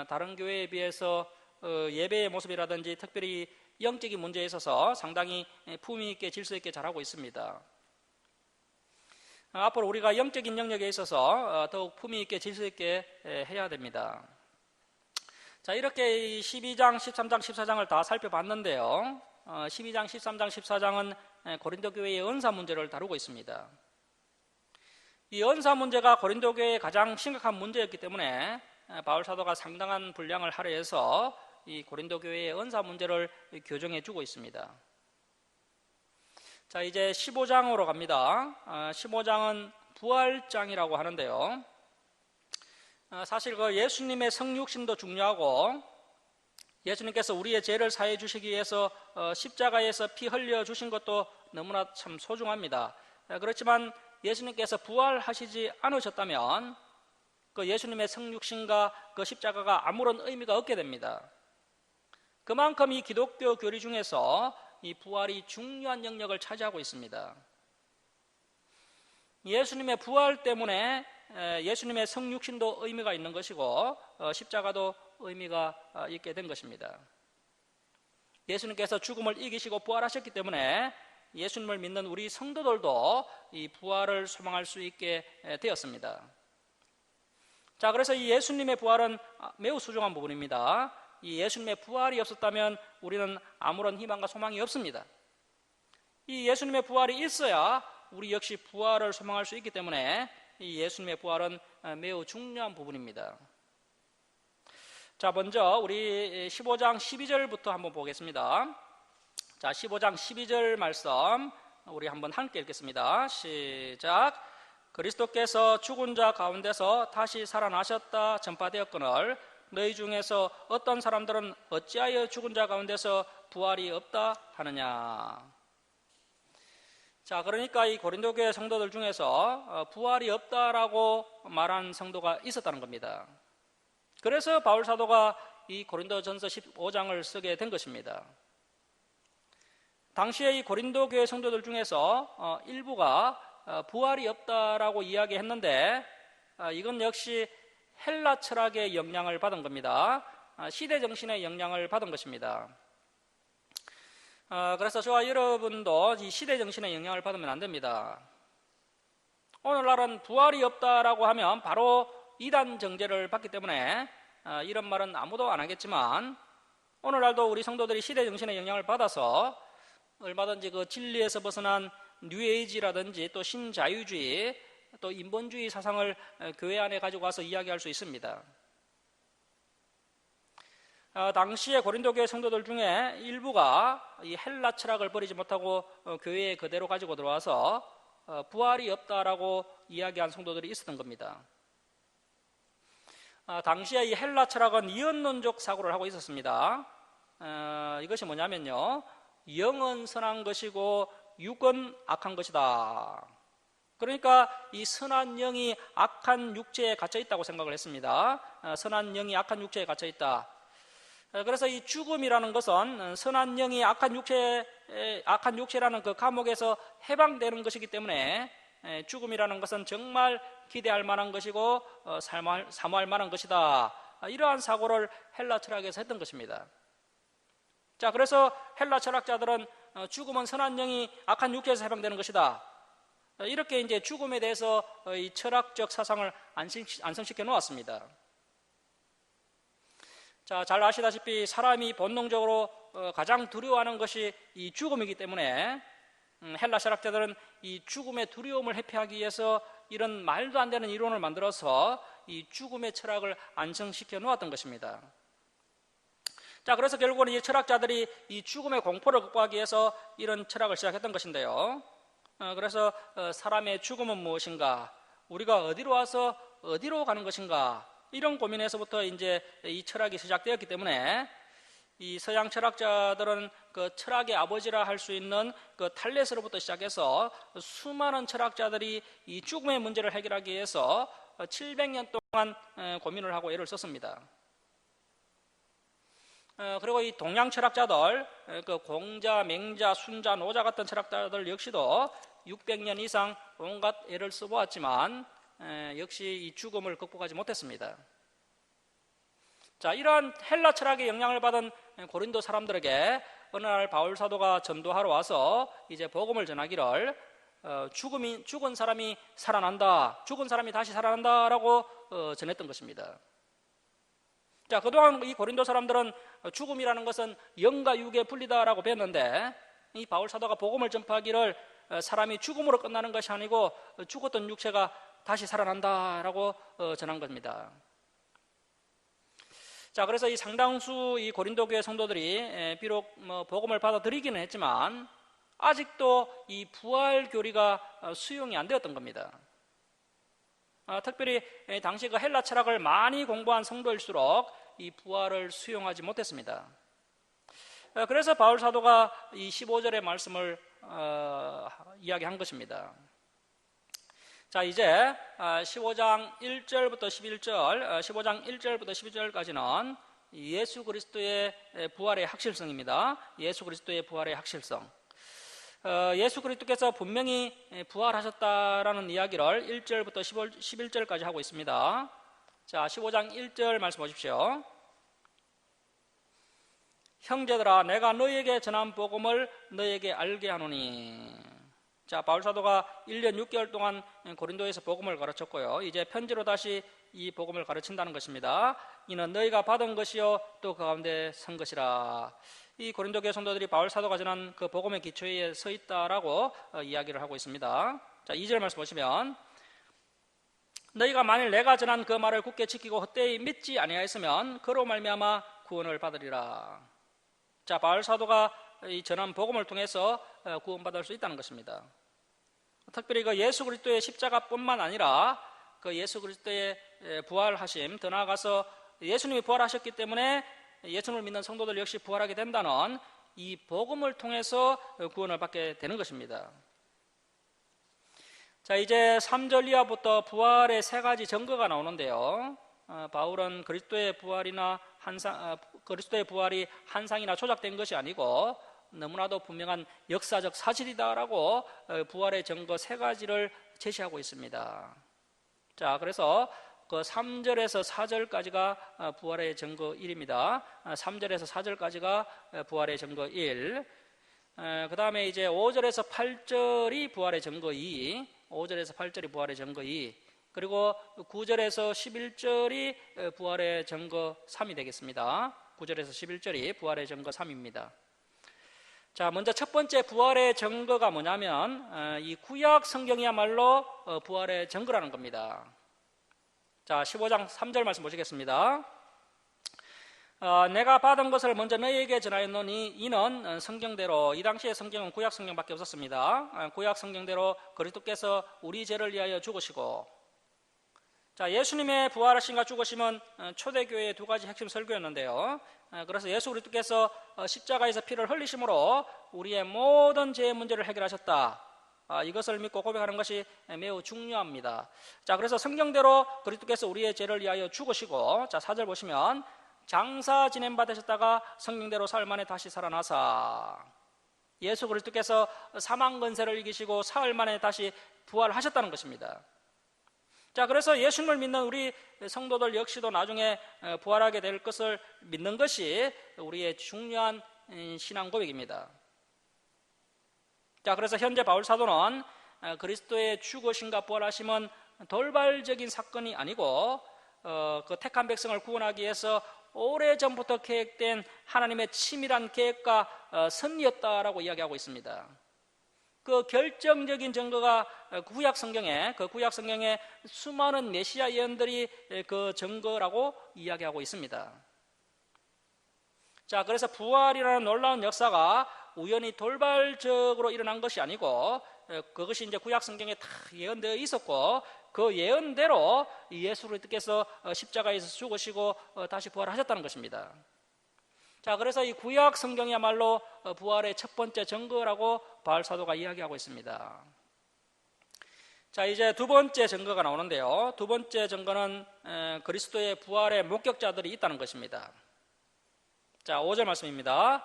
다른 교회에 비해서 예배의 모습이라든지 특별히 영적인 문제에 있어서 상당히 품위 있게 질서 있게 잘하고 있습니다. 앞으로 우리가 영적인 영역에 있어서 더욱 품위 있게 질서 있게 해야 됩니다. 자, 이렇게 12장, 13장, 14장을 다 살펴봤는데요. 12장, 13장, 14장은 고린도 교회의 은사 문제를 다루고 있습니다. 이 은사 문제가 고린도 교회의 가장 심각한 문제였기 때문에 바울 사도가 상당한 분량을 할애해서 이 고린도 교회의 은사 문제를 교정해 주고 있습니다. 자, 이제 15장으로 갑니다. 15장은 부활장이라고 하는데요. 사실 그 예수님의 성육신도 중요하고 예수님께서 우리의 죄를 사해 주시기 위해서 십자가에서 피 흘려 주신 것도 너무나 참 소중합니다. 그렇지만 예수님께서 부활하시지 않으셨다면 그 예수님의 성육신과 그 십자가가 아무런 의미가 없게 됩니다. 그만큼 이 기독교 교리 중에서 이 부활이 중요한 영역을 차지하고 있습니다. 예수님의 부활 때문에 예수님의 성육신도 의미가 있는 것이고 십자가도 의미가 있게 된 것입니다. 예수님께서 죽음을 이기시고 부활하셨기 때문에 예수님을 믿는 우리 성도들도 이 부활을 소망할 수 있게 되었습니다. 자, 그래서 이 예수님의 부활은 매우 소중한 부분입니다. 이 예수님의 부활이 없었다면 우리는 아무런 희망과 소망이 없습니다. 이 예수님의 부활이 있어야 우리 역시 부활을 소망할 수 있기 때문에 이 예수님의 부활은 매우 중요한 부분입니다. 자, 먼저 우리 15장 12절부터 한번 보겠습니다. 자, 15장 12절 말씀 우리 한번 함께 읽겠습니다. 시작. 그리스도께서 죽은 자 가운데서 다시 살아나셨다 전파되었거늘 너희 중에서 어떤 사람들은 어찌하여 죽은 자 가운데서 부활이 없다 하느냐. 자, 그러니까 이 고린도 교회 성도들 중에서 부활이 없다라고 말한 성도가 있었다는 겁니다. 그래서 바울 사도가 이 고린도전서 15장을 쓰게 된 것입니다. 당시에 이 고린도 교회 성도들 중에서 일부가 부활이 없다라고 이야기했는데 이건 역시 헬라 철학의 영향을 받은 겁니다. 시대 정신의 영향을 받은 것입니다. 그래서 저와 여러분도 이 시대 정신의 영향을 받으면 안 됩니다. 오늘날은 부활이 없다라고 하면 바로 이단 정죄를 받기 때문에 이런 말은 아무도 안 하겠지만 오늘날도 우리 성도들이 시대 정신의 영향을 받아서 얼마든지 그 진리에서 벗어난 뉴에이지라든지 또 신자유주의 또 인본주의 사상을 교회 안에 가지고 와서 이야기할 수 있습니다. 당시에 고린도 교회 성도들 중에 일부가 이 헬라 철학을 버리지 못하고 교회에 그대로 가지고 들어와서 부활이 없다라고 이야기한 성도들이 있었던 겁니다. 당시에 이 헬라 철학은 이언론적 사고를 하고 있었습니다. 이것이 뭐냐면요, 영은 선한 것이고 육은 악한 것이다. 그러니까 이 선한 영이 악한 육체에 갇혀 있다고 생각을 했습니다. 선한 영이 악한 육체에 갇혀 있다. 그래서 이 죽음이라는 것은 선한 영이 악한 육체라는 그 감옥에서 해방되는 것이기 때문에 죽음이라는 것은 정말 기대할 만한 것이고 사모할 만한 것이다. 이러한 사고를 헬라 철학에서 했던 것입니다. 자, 그래서 헬라 철학자들은 죽음은 선한 영이 악한 육체에서 해방되는 것이다. 이렇게 이제 죽음에 대해서 이 철학적 사상을 안성시켜 놓았습니다. 자, 잘 아시다시피 사람이 본능적으로 가장 두려워하는 것이 이 죽음이기 때문에 헬라 철학자들은 이 죽음의 두려움을 회피하기 위해서 이런 말도 안 되는 이론을 만들어서 이 죽음의 철학을 안정시켜 놓았던 것입니다. 자, 그래서 결국은 이 철학자들이 이 죽음의 공포를 극복하기 위해서 이런 철학을 시작했던 것인데요. 그래서 사람의 죽음은 무엇인가? 우리가 어디로 와서 어디로 가는 것인가? 이런 고민에서부터 이제 이 철학이 시작되었기 때문에 이 서양 철학자들은 그 철학의 아버지라 할 수 있는 그 탈레스로부터 시작해서 수많은 철학자들이 이 죽음의 문제를 해결하기 위해서 700년 동안 고민을 하고 애를 썼습니다. 그리고 이 동양 철학자들, 그 공자, 맹자, 순자, 노자 같은 철학자들 역시도 600년 이상 온갖 애를 써보았지만 역시 이 죽음을 극복하지 못했습니다. 자, 이러한 헬라 철학의 영향을 받은 고린도 사람들에게 어느 날 바울 사도가 전도하러 와서 이제 복음을 전하기를 죽은 사람이 살아난다, 죽은 사람이 다시 살아난다라고 전했던 것입니다. 자, 그동안 이 고린도 사람들은 죽음이라는 것은 영과 육의 분리다라고 배웠는데 이 바울 사도가 복음을 전파하기를 사람이 죽음으로 끝나는 것이 아니고 죽었던 육체가 다시 살아난다라고 전한 겁니다. 자, 그래서 이 상당수 이 고린도 교회 성도들이 비록 복음을 받아들이기는 했지만 아직도 이 부활 교리가 수용이 안 되었던 겁니다. 특별히 당시 그 헬라 철학을 많이 공부한 성도일수록 이 부활을 수용하지 못했습니다. 그래서 바울 사도가 이 15절의 말씀을 이야기한 것입니다. 자, 이제 15장 1절부터 11절, 15장 1절부터 12절까지는 예수 그리스도의 부활의 확실성입니다. 예수 그리스도의 부활의 확실성. 예수 그리스도께서 분명히 부활하셨다라는 이야기를 1절부터 11절까지 하고 있습니다. 자, 15장 1절 말씀 보십시오. 형제들아, 내가 너희에게 전한 복음을 너희에게 알게 하노니. 자, 바울 사도가 1년 6개월 동안 고린도에서 복음을 가르쳤고요. 이제 편지로 다시 이 복음을 가르친다는 것입니다. 이는 너희가 받은 것이요 또 그 가운데 선 것이라. 이 고린도 교회 성도들이 바울 사도가 전한 그 복음의 기초에 서 있다라고 이야기를 하고 있습니다. 자, 2절 말씀 보시면 너희가 만일 내가 전한 그 말을 굳게 지키고 헛되이 믿지 아니하였으면 그로 말미암아 구원을 받으리라. 자, 바울 사도가 이 전한 복음을 통해서 구원받을 수 있다는 것입니다. 특별히 그 예수 그리스도의 십자가뿐만 아니라 그 예수 그리스도의 부활하심, 더 나아가서 예수님이 부활하셨기 때문에 예수님을 믿는 성도들 역시 부활하게 된다는 이 복음을 통해서 구원을 받게 되는 것입니다. 자, 이제 3절 이하부터 부활의 세 가지 증거가 나오는데요. 바울은 그리스도의 부활이 한상이나 조작된 것이 아니고 너무나도 분명한 역사적 사실이다라고 부활의 증거 세 가지를 제시하고 있습니다. 자, 그래서 그 3절에서 4절까지가 부활의 증거 1입니다. 3절에서 4절까지가 부활의 증거 1. 그 다음에 이제 5절에서 8절이 부활의 증거 2. 5절에서 8절이 부활의 증거 2. 그리고 9절에서 11절이 부활의 증거 3이 되겠습니다. 9절에서 11절이 부활의 증거 3입니다. 자, 먼저 첫 번째 부활의 증거가 뭐냐면 이 구약 성경이야말로 부활의 증거라는 겁니다. 자, 15장 3절 말씀 보시겠습니다. 내가 받은 것을 먼저 너희에게 전하였노니 이는 성경대로, 이 당시의 성경은 구약 성경밖에 없었습니다. 구약 성경대로 그리스도께서 우리 죄를 위하여 죽으시고, 자, 예수님의 부활하심과 죽으심은 초대교회의 두 가지 핵심 설교였는데요. 그래서 예수 그리스도께서 십자가에서 피를 흘리심으로 우리의 모든 죄의 문제를 해결하셨다. 이것을 믿고 고백하는 것이 매우 중요합니다. 자, 그래서 성경대로 그리스도께서 우리의 죄를 위하여 죽으시고, 자, 4절 보시면 장사 지냄 받으셨다가 성경대로 사흘 만에 다시 살아나사. 예수 그리스도께서 사망 권세를 이기시고 사흘 만에 다시 부활하셨다는 것입니다. 자, 그래서 예수님을 믿는 우리 성도들 역시도 나중에 부활하게 될 것을 믿는 것이 우리의 중요한 신앙 고백입니다. 자, 그래서 현재 바울 사도는 그리스도의 죽으심과 부활하심은 돌발적인 사건이 아니고 그 택한 백성을 구원하기 위해서 오래전부터 계획된 하나님의 치밀한 계획과 섭리였다라고 이야기하고 있습니다. 그 결정적인 증거가 구약 성경에 수많은 메시아 예언들이 그 증거라고 이야기하고 있습니다. 자, 그래서 부활이라는 놀라운 역사가 우연히 돌발적으로 일어난 것이 아니고 그것이 이제 구약 성경에 다 예언되어 있었고 그 예언대로 예수 그리스도께서 십자가에서 죽으시고 다시 부활하셨다는 것입니다. 자, 그래서 이 구약 성경이야말로 부활의 첫 번째 증거라고 바울 사도가 이야기하고 있습니다. 자, 이제 두 번째 증거가 나오는데요. 두 번째 증거는 그리스도의 부활의 목격자들이 있다는 것입니다. 자, 5절 말씀입니다.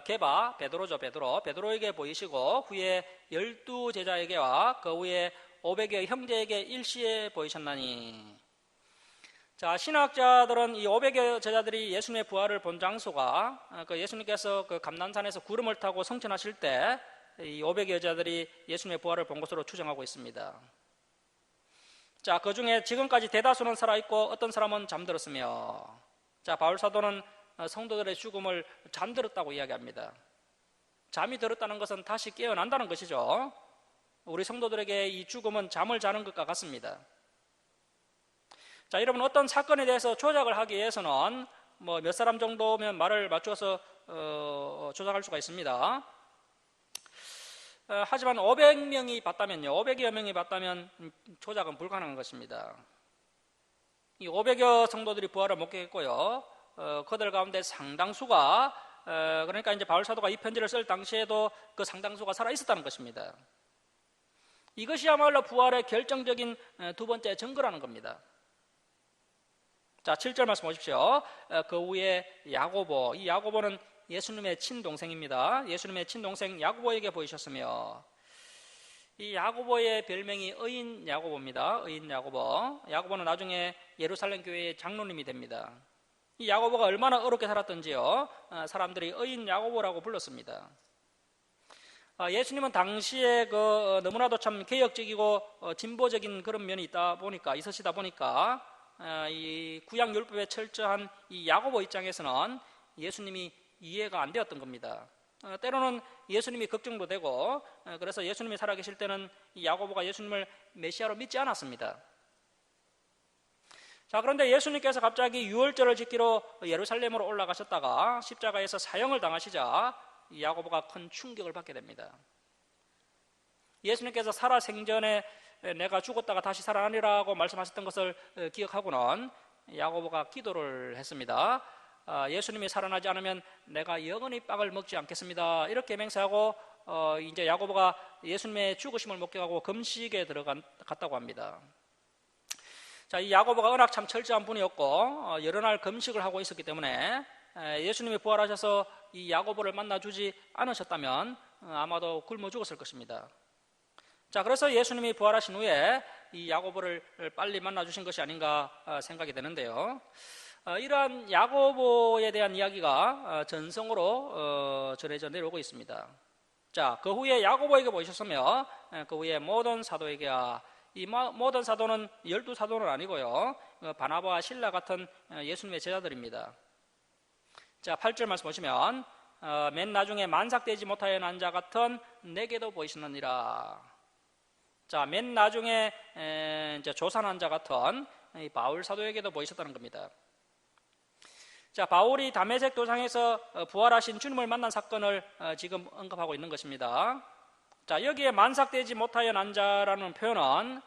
게바, 베드로죠. 베드로에게 보이시고 후에 12제자에게와 그 후에 500여 형제에게 일시에 보이셨나니. 자, 신학자들은 이 500여 제자들이 예수님의 부활을 본 장소가 그 예수님께서 그 감난산에서 구름을 타고 성천하실 때 이 500여 제자들이 예수님의 부활을 본 것으로 추정하고 있습니다. 자, 그 중에 지금까지 대다수는 살아있고 어떤 사람은 잠들었으며, 자, 바울 사도는 성도들의 죽음을 잠들었다고 이야기합니다. 잠이 들었다는 것은 다시 깨어난다는 것이죠. 우리 성도들에게 이 죽음은 잠을 자는 것과 같습니다. 자, 여러분, 어떤 사건에 대해서 조작을 하기 위해서는 뭐 몇 사람 정도면 말을 맞추어서 조작할 수가 있습니다. 하지만 500명이 봤다면요, 500여 명이 봤다면 조작은 불가능한 것입니다. 이 500여 성도들이 부활을 목격했고요. 그들 가운데 상당수가 그러니까 이제 바울 사도가 이 편지를 쓸 당시에도 그 상당수가 살아 있었다는 것입니다. 이것이야말로 부활의 결정적인 두 번째 증거라는 겁니다. 자, 7절 말씀 보십시오. 그 후에 야고보, 이 야고보는 예수님의 친동생입니다. 예수님의 친동생 야고보에게 보이셨으며, 이 야고보의 별명이 의인 야고보입니다. 의인 야고보. 야고보는 나중에 예루살렘 교회의 장로님이 됩니다. 이 야고보가 얼마나 어렵게 살았던지요, 사람들이 의인 야고보라고 불렀습니다. 예수님은 당시에 그 너무나도 참 개혁적이고 진보적인 그런 면이 있으시다 보니까 이 구약 율법에 철저한 이 야고보 입장에서는 예수님이 이해가 안 되었던 겁니다. 때로는 예수님이 걱정도 되고, 그래서 예수님이 살아계실 때는 이 야고보가 예수님을 메시아로 믿지 않았습니다. 자, 그런데 예수님께서 갑자기 유월절을 지키러 예루살렘으로 올라가셨다가 십자가에서 사형을 당하시자 이 야고보가 큰 충격을 받게 됩니다. 예수님께서 살아생전에 내가 죽었다가 다시 살아나리라고 말씀하셨던 것을 기억하고는 야고보가 기도를 했습니다. 예수님이 살아나지 않으면 내가 영원히 빵을 먹지 않겠습니다. 이렇게 맹세하고 이제 야고보가 예수님의 죽으심을 목격하고 금식에 들어갔다고 합니다. 자, 이 야고보가 워낙 참 철저한 분이었고 여러 날 금식을 하고 있었기 때문에 예수님이 부활하셔서 이 야고보를 만나주지 않으셨다면 아마도 굶어 죽었을 것입니다. 자, 그래서 예수님이 부활하신 후에 이 야고보를 빨리 만나주신 것이 아닌가 생각이 되는데요. 이러한 야고보에 대한 이야기가 전성으로 전해져 내려오고 있습니다. 자, 그 후에 야고보에게 보이셨으며 그 후에 모든 사도에게야. 이 모든 사도는 12사도는 아니고요, 바나바와 실라 같은 예수님의 제자들입니다. 자, 8절 말씀 보시면 맨 나중에 만삭되지 못하여 난 자 같은 내게도 보이시느니라. 자, 맨 나중에 이제 조산한 자 같은 이 바울 사도에게도 보이셨다는 겁니다. 자, 바울이 다메섹 도상에서 부활하신 주님을 만난 사건을 지금 언급하고 있는 것입니다. 자, 여기에 만삭되지 못하여 난 자라는 표현은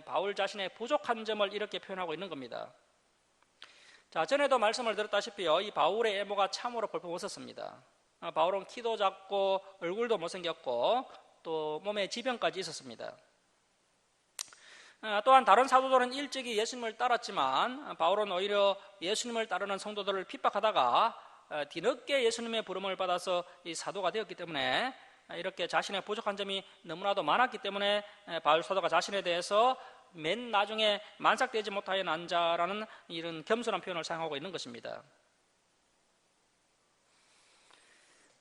바울 자신의 부족한 점을 이렇게 표현하고 있는 겁니다. 자, 전에도 말씀을 드렸다시피요, 이 바울의 외모가 참으로 볼품없었습니다. 바울은 키도 작고 얼굴도 못생겼고 또 몸에 지병까지 있었습니다. 또한 다른 사도들은 일찍이 예수님을 따랐지만 바울은 오히려 예수님을 따르는 성도들을 핍박하다가 뒤늦게 예수님의 부름을 받아서 이 사도가 되었기 때문에 이렇게 자신의 부족한 점이 너무나도 많았기 때문에 바울 사도가 자신에 대해서 맨 나중에 만삭되지 못하여 난 자라는 이런 겸손한 표현을 사용하고 있는 것입니다.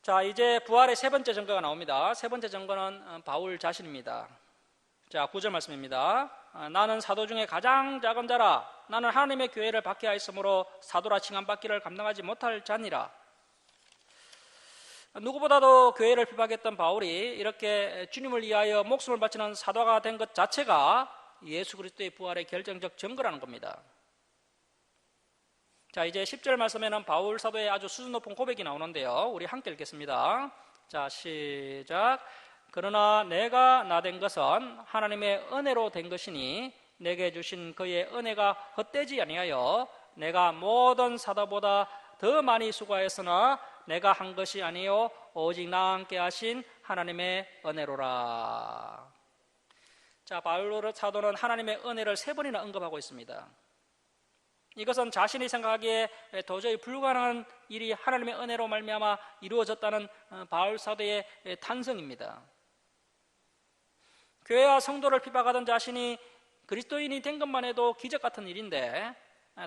자, 이제 부활의 세 번째 증거가 나옵니다. 세 번째 증거는 바울 자신입니다. 자, 9절 말씀입니다. 나는 사도 중에 가장 작은 자라. 나는 하나님의 교회를 박해하였으므로 사도라 칭함받기를 감당하지 못할 자니라. 누구보다도 교회를 비박했던 바울이 이렇게 주님을 위하여 목숨을 바치는 사도가 된 것 자체가 예수 그리스도의 부활의 결정적 증거라는 겁니다. 자, 이제 10절 말씀에는 바울 사도의 아주 수준 높은 고백이 나오는데요. 우리 함께 읽겠습니다. 자, 시작. 그러나 내가 나 된 것은 하나님의 은혜로 된 것이니 내게 주신 그의 은혜가 헛되지 아니하여 내가 모든 사도보다 더 많이 수고하였으나 내가 한 것이 아니요 오직 나와 함께 하신 하나님의 은혜로라. 자, 바울 사도는 하나님의 은혜를 3번이나 언급하고 있습니다. 이것은 자신이 생각하기에 도저히 불가능한 일이 하나님의 은혜로 말미암아 이루어졌다는 바울 사도의 탄성입니다. 교회와 성도를 비박하던 자신이 그리스도인이 된 것만 해도 기적 같은 일인데,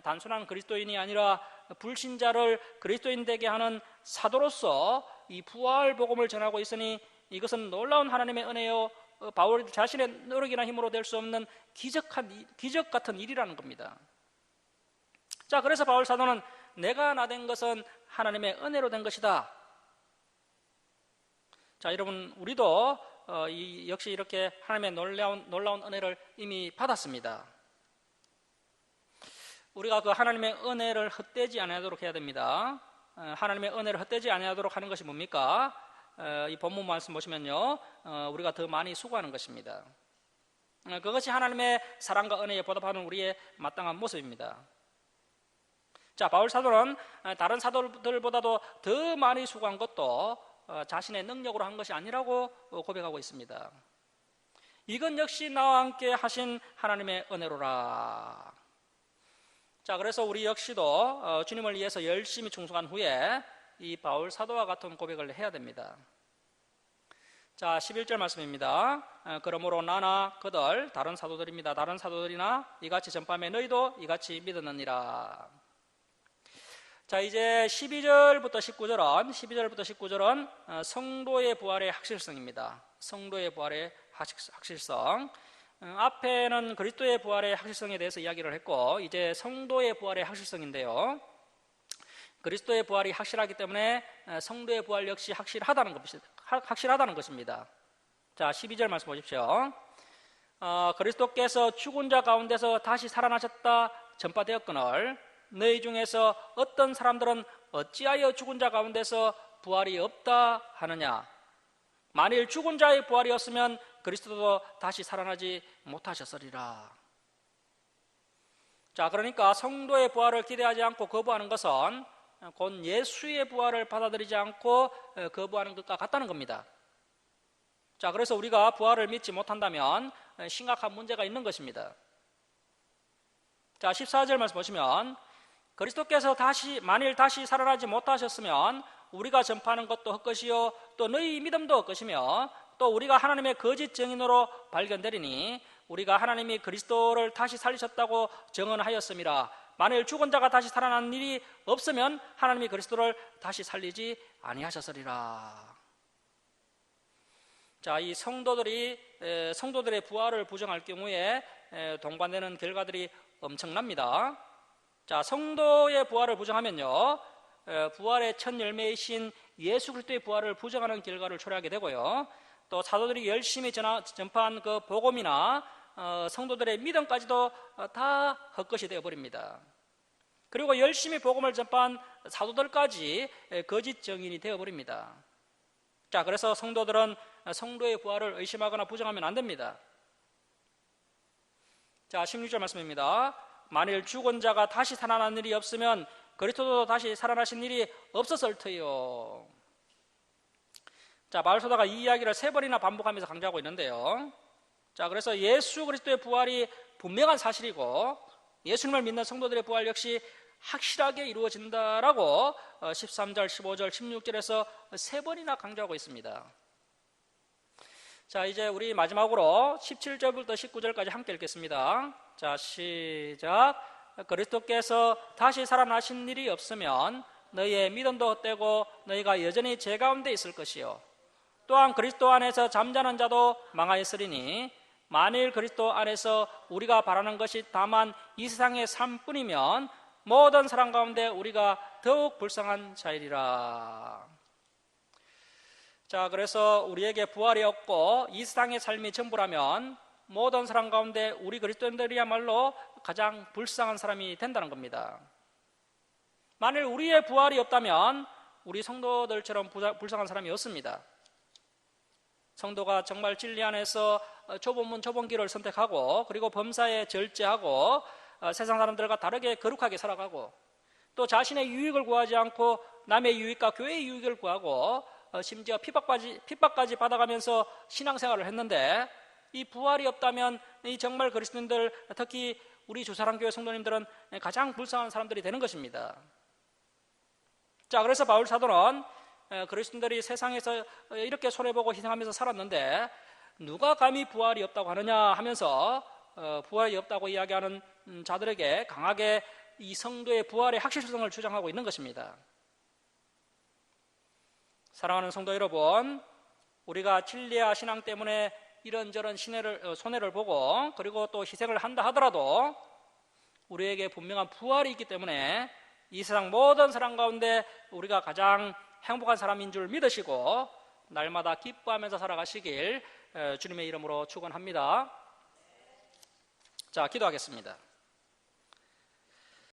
단순한 그리스도인이 아니라 불신자를 그리스도인 되게 하는 사도로서 이 부활 복음을 전하고 있으니 이것은 놀라운 하나님의 은혜요, 바울 자신의 노력이나 힘으로 될 수 없는 기적 같은 일이라는 겁니다. 자, 그래서 바울 사도는 내가 나 된 것은 하나님의 은혜로 된 것이다. 자, 여러분, 우리도 역시 이렇게 하나님의 놀라운 은혜를 이미 받았습니다. 우리가 그 하나님의 은혜를 헛되지 아니하도록 해야 됩니다. 하나님의 은혜를 헛되지 아니하도록 하는 것이 뭡니까? 이 본문 말씀 보시면요, 우리가 더 많이 수고하는 것입니다. 그것이 하나님의 사랑과 은혜에 보답하는 우리의 마땅한 모습입니다. 자, 바울 사도는 다른 사도들보다도 더 많이 수고한 것도 자신의 능력으로 한 것이 아니라고 고백하고 있습니다. 이건 역시 나와 함께 하신 하나님의 은혜로라. 자, 그래서 우리 역시도 주님을 위해서 열심히 충성한 후에 이 바울 사도와 같은 고백을 해야 됩니다. 자, 11절 말씀입니다. 그러므로 나나 그들 다른 사도들입니다. 다른 사도들이나 이같이 전파하며 너희도 이같이 믿었느니라. 자, 이제 12절부터 19절은 성도의 부활의 확실성입니다. 성도의 부활의 확실성. 앞에는 그리스도의 부활의 확실성에 대해서 이야기를 했고, 이제 성도의 부활의 확실성인데요. 그리스도의 부활이 확실하기 때문에 성도의 부활 역시 확실하다는 것입니다. 자, 12절 말씀 보십시오. 그리스도께서 죽은 자 가운데서 다시 살아나셨다 전파되었거늘 너희 중에서 어떤 사람들은 어찌하여 죽은 자 가운데서 부활이 없다 하느냐. 만일 죽은 자의 부활이었으면 그리스도도 다시 살아나지 못하셨으리라. 자, 그러니까 성도의 부활을 기대하지 않고 거부하는 것은 곧 예수의 부활을 받아들이지 않고 거부하는 것과 같다는 겁니다. 자, 그래서 우리가 부활을 믿지 못한다면 심각한 문제가 있는 것입니다. 자, 14절 말씀 보시면 그리스도께서 만일 다시 살아나지 못하셨으면 우리가 전파하는 것도 헛것이요 또 너희 믿음도 헛것이며 또 우리가 하나님의 거짓 증인으로 발견되리니 우리가 하나님이 그리스도를 다시 살리셨다고 증언하였음이라. 만일 죽은 자가 다시 살아난 일이 없으면 하나님이 그리스도를 다시 살리지 아니하셨으리라. 자, 이 성도들의 부활을 부정할 경우에 동반되는 결과들이 엄청납니다. 자, 성도의 부활을 부정하면요, 부활의 첫 열매이신 예수 그리스도의 부활을 부정하는 결과를 초래하게 되고요, 또 사도들이 열심히 전파한 그 복음이나 성도들의 믿음까지도 다 헛것이 되어버립니다. 그리고 열심히 복음을 전파한 사도들까지 거짓 증인이 되어버립니다. 자, 그래서 성도들은 성도의 부활을 의심하거나 부정하면 안 됩니다. 자, 16절 말씀입니다. 만일 죽은 자가 다시 살아난 일이 없으면 그리스도도 다시 살아나신 일이 없었을 터요. 자, 바울 사도가 이 이야기를 3번이나 반복하면서 강조하고 있는데요. 자, 그래서 예수 그리스도의 부활이 분명한 사실이고 예수님을 믿는 성도들의 부활 역시 확실하게 이루어진다라고 13절, 15절, 16절에서 3번이나 강조하고 있습니다. 자, 이제 우리 마지막으로 17절부터 19절까지 함께 읽겠습니다. 자, 시작. 그리스도께서 다시 살아나신 일이 없으면 너희의 믿음도 헛되고 너희가 여전히 죄 가운데 있을 것이요 또한 그리스도 안에서 잠자는 자도 망하였으리니 만일 그리스도 안에서 우리가 바라는 것이 다만 이 세상의 삶뿐이면 모든 사람 가운데 우리가 더욱 불쌍한 자이리라. 자, 그래서 우리에게 부활이 없고 이 세상의 삶이 전부라면 모든 사람 가운데 우리 그리스도인들이야말로 가장 불쌍한 사람이 된다는 겁니다. 만일 우리의 부활이 없다면 우리 성도들처럼 불쌍한 사람이 없습니다. 성도가 정말 진리 안에서 좁은 문 좁은 길을 선택하고 그리고 범사에 절제하고 세상 사람들과 다르게 거룩하게 살아가고 또 자신의 유익을 구하지 않고 남의 유익과 교회의 유익을 구하고 심지어 핍박까지 받아가면서 신앙생활을 했는데 이 부활이 없다면 이 정말 그리스도인들, 특히 우리 주사랑교회 성도님들은 가장 불쌍한 사람들이 되는 것입니다. 자, 그래서 바울 사도는 그리스도인들이 세상에서 이렇게 손해보고 희생하면서 살았는데 누가 감히 부활이 없다고 하느냐 하면서 부활이 없다고 이야기하는 자들에게 강하게 이 성도의 부활의 확실성을 주장하고 있는 것입니다. 사랑하는 성도 여러분, 우리가 진리와 신앙 때문에 이런저런 손해를 보고 그리고 또 희생을 한다 하더라도 우리에게 분명한 부활이 있기 때문에 이 세상 모든 사람 가운데 우리가 가장 행복한 사람인 줄 믿으시고 날마다 기뻐하면서 살아가시길 주님의 이름으로 축원합니다. 자, 기도하겠습니다.